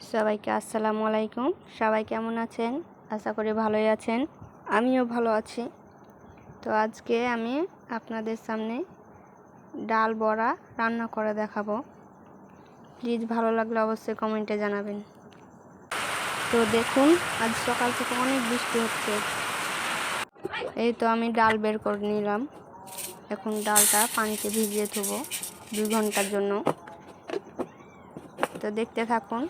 সবাইকে আসসালামু আলাইকুম। সবাই কেমন আছেন? আশা করি ভালোই আছেন। আমিও ভালো আছি। তো আজকে আমি আপনাদের সামনে ডাল বড়া রান্না করে দেখাবো। প্লিজ ভালো লাগলে অবশ্যই কমেন্টে জানাবেন। তো দেখুন, আজ সকাল থেকে অনেক বৃষ্টি হচ্ছে। এই তো আমি ডাল বের করে নিলাম। এখন ডালটা পানিতে ভিজিয়ে ধুবো 2 ঘন্টার জন্য। তো দেখতে থাকুন।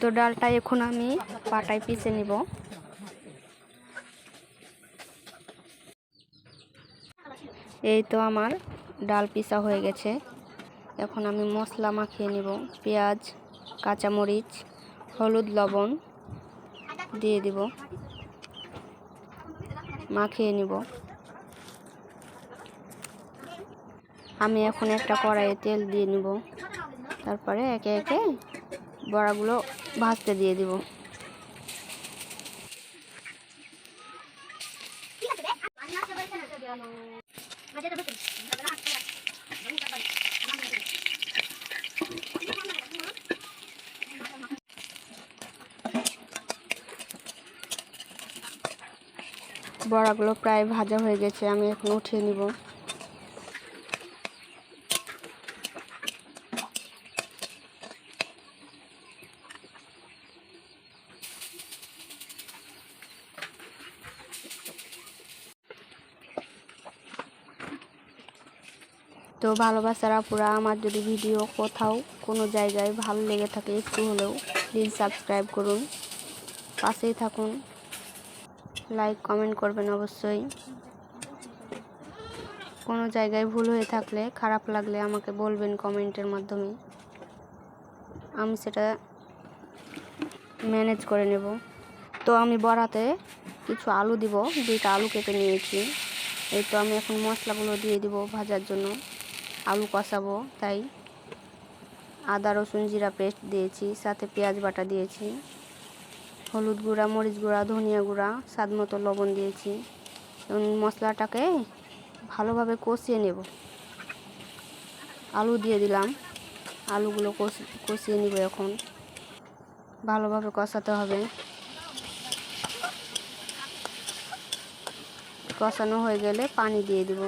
তো ডালটা এখন আমি পাটায় পিষে নিব। এই তো আমার ডাল পিষা হয়ে গেছে। এখন আমি মশলা মাখিয়ে নিব। পেঁয়াজ, কাঁচামরিচ, হলুদ, লবণ দিয়ে দিব, মাখিয়ে নিব। আমি এখন একটা কড়াইয়ে তেল দিয়ে নিব। তারপরে একে একে বড়াগুলো ভাজতে দিয়ে দিব। বড়াগুলো প্রায় ভাজা হয়ে গেছে, আমি এখন উঠিয়ে নিব। তো ভালোবাসার আপুরা, আমার যদি ভিডিও কোথাও কোনো জায়গায় ভালো লেগে থাকে একটু হলেও, প্লিজ সাবস্ক্রাইব করুন, পাশেই থাকুন, লাইক কমেন্ট করবেন অবশ্যই। কোনো জায়গায় ভুল হয়ে থাকলে, খারাপ লাগলে আমাকে বলবেন কমেন্টের মাধ্যমে, আমি সেটা ম্যানেজ করে নেব। তো আমি বড়াতে কিছু আলু দিব, 2টা আলু কেটে নিয়েছি। এই তো আমি এখন মশলাগুলো দিয়ে দিব ভাজার জন্য। আলু কষাবো, তাই আদা রসুন জিরা পেস্ট দিয়েছি, সাথে পেঁয়াজ বাটা দিয়েছি, হলুদ গুঁড়া, মরিচ গুঁড়া, ধনিয়া গুঁড়া, স্বাদ মতো লবণ দিয়েছি। এবং মশলাটাকে ভালোভাবে কষিয়ে নেব। আলু দিয়ে দিলাম, আলুগুলো কষিয়ে নিব। এখন ভালোভাবে কষাতে হবে। কষানো হয়ে গেলে পানি দিয়ে দিব।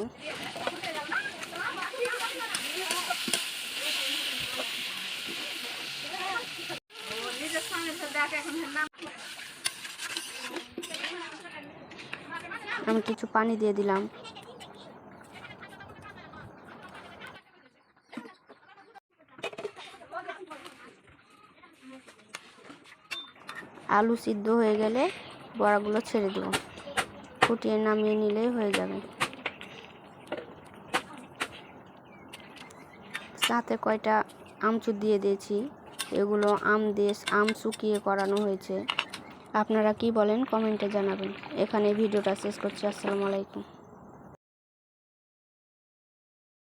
আমি কিছু পানি দিয়ে দিলাম। আলু সিদ্ধ হয়ে গেলে বড়াগুলো ছেড়ে দেব। ফুটিয়ে নামিয়ে নিলেই হয়ে যাবে। সাথে কয়টা আমচুর দিয়ে দিয়েছি। এগুলো আম শুকিয়ে করানো হয়েছে। আপনারা কি বলেন কমেন্টে জানাবেন। এখানে ভিডিওটা শেষ করছি। আসসালামু আলাইকুম।